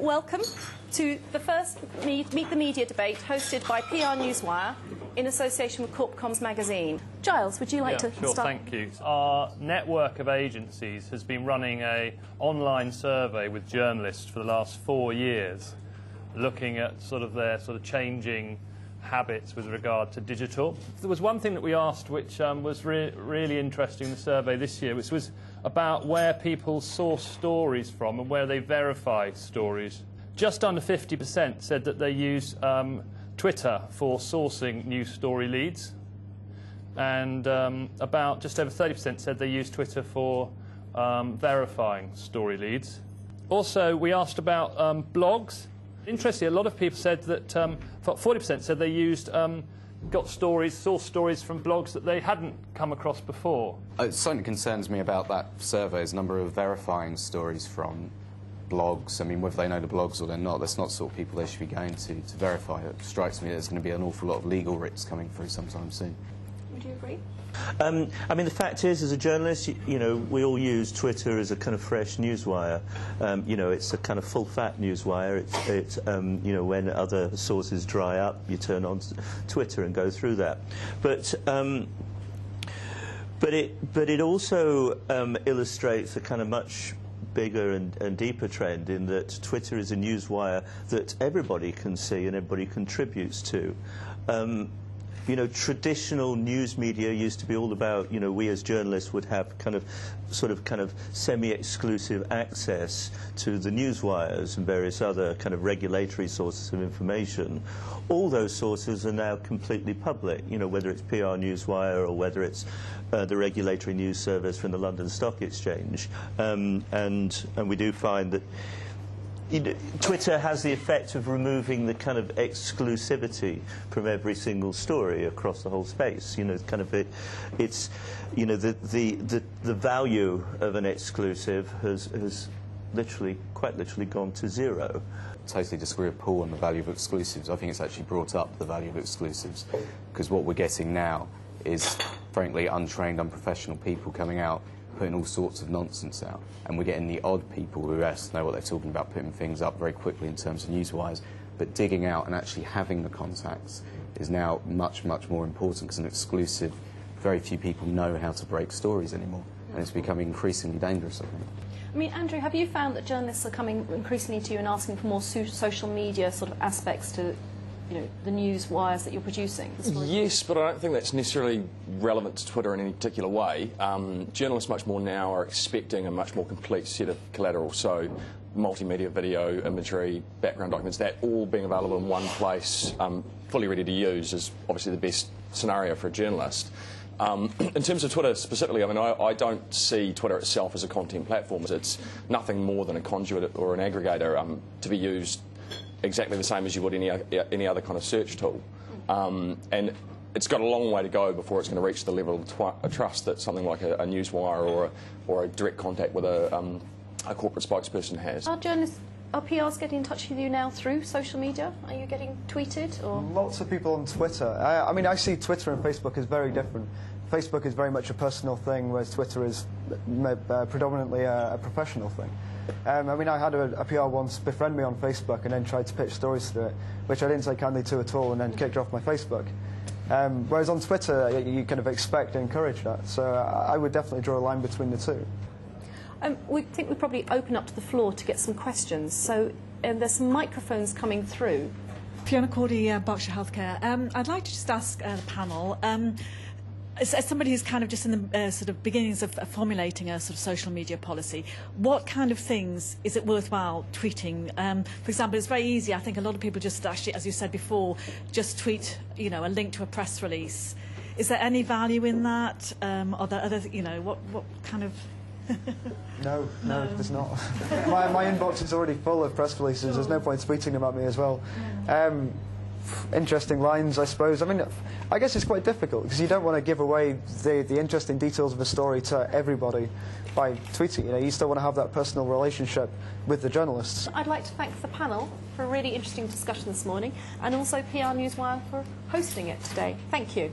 Welcome to the first Meet the Media debate hosted by PR Newswire in association with Corpcom's magazine. Giles, would you like to sure, start? Thank you. Our network of agencies has been running an online survey with journalists for the last 4 years, looking at their changing habits with regard to digital. There was one thing that we asked which was really interesting in the survey this year, which was about where people source stories from and where they verify stories. Just under 50% said that they use Twitter for sourcing news story leads, and about just over 30% said they use Twitter for verifying story leads. Also, we asked about blogs. Interestingly, a lot of people said that 40% said they used sourced stories from blogs that they hadn't come across before. Something that concerns me about that survey is the number of verifying stories from blogs. I mean, whether they know the blogs or they're not, that's not the sort of people they should be going to verify. It strikes me there's going to be an awful lot of legal writs coming through sometime soon. Would you agree? I mean, the fact is, as a journalist, you know, we all use Twitter as a kind of fresh newswire. You know, it's a kind of full-fat newswire. It's you know, when other sources dry up, you turn on Twitter and go through that. But it also illustrates a kind of much bigger and deeper trend in that Twitter is a newswire that everybody can see and everybody contributes to. You know, traditional news media used to be all about, you know, we as journalists would have kind of semi-exclusive access to the news wires and various other kind of regulatory sources of information. All those sources are now completely public, you know, whether it's PR Newswire or whether it's the regulatory news service from the London Stock Exchange. And we do find that Twitter has the effect of removing the kind of exclusivity from every single story across the whole space. You know, it's you know, the value of an exclusive has quite literally gone to zero. I totally disagree with Paul on the value of exclusives. I think it's actually brought up the value of exclusives, because what we're getting now is, frankly, untrained, unprofessional people coming out putting all sorts of nonsense out, and we're getting the odd people who know what they're talking about, putting things up very quickly in terms of newswires, but digging out and actually having the contacts is now much, much more important, because an exclusive, very few people know how to break stories anymore, and it's becoming increasingly dangerous, I think. I mean, Andrew, have you found that journalists are coming increasingly to you and asking for more social media sort of aspects to, you know, the news wires that you're producing? Yes, but I don't think that's necessarily relevant to Twitter in any particular way. Journalists much more now are expecting a much more complete set of collateral, so multimedia, video, imagery, background documents, that all being available in one place, fully ready to use, is obviously the best scenario for a journalist. In terms of Twitter specifically, I mean, I don't see Twitter itself as a content platform. It's nothing more than a conduit or an aggregator to be used exactly the same as you would any other kind of search tool. And it's got a long way to go before it's going to reach the level of trust that something like a Newswire or a direct contact with a corporate spokesperson has. Are PRs getting in touch with you now through social media? Are you getting tweeted? Or? Lots of people on Twitter. I mean, I see Twitter and Facebook as very different. Facebook is very much a personal thing, whereas Twitter is predominantly a professional thing. I mean, I had a PR once befriend me on Facebook and then tried to pitch stories through it, which I didn't take kindly to at all, and then kicked her off my Facebook. Whereas on Twitter, you kind of expect and encourage that. So I would definitely draw a line between the two. We think we'd probably open up to the floor to get some questions. So there's some microphones coming through. Fiona Cordy, Berkshire Healthcare. I'd like to just ask the panel, as somebody who's kind of just in the sort of beginnings of formulating a sort of social media policy, what kind of things is it worthwhile tweeting? For example, it's very easy. I think a lot of people just actually, as you said before, just tweet, you know, a link to a press release. Is there any value in that? Are there other, you know, what kind of... No, there's not. my inbox is already full of press releases. Sure. There's no point tweeting them at me as well. Interesting lines, I suppose. I mean, I guess it's quite difficult because you don't want to give away the interesting details of a story to everybody by tweeting. You know, you still want to have that personal relationship with the journalists. I'd like to thank the panel for a really interesting discussion this morning, and also PR Newswire for hosting it today. Thank you.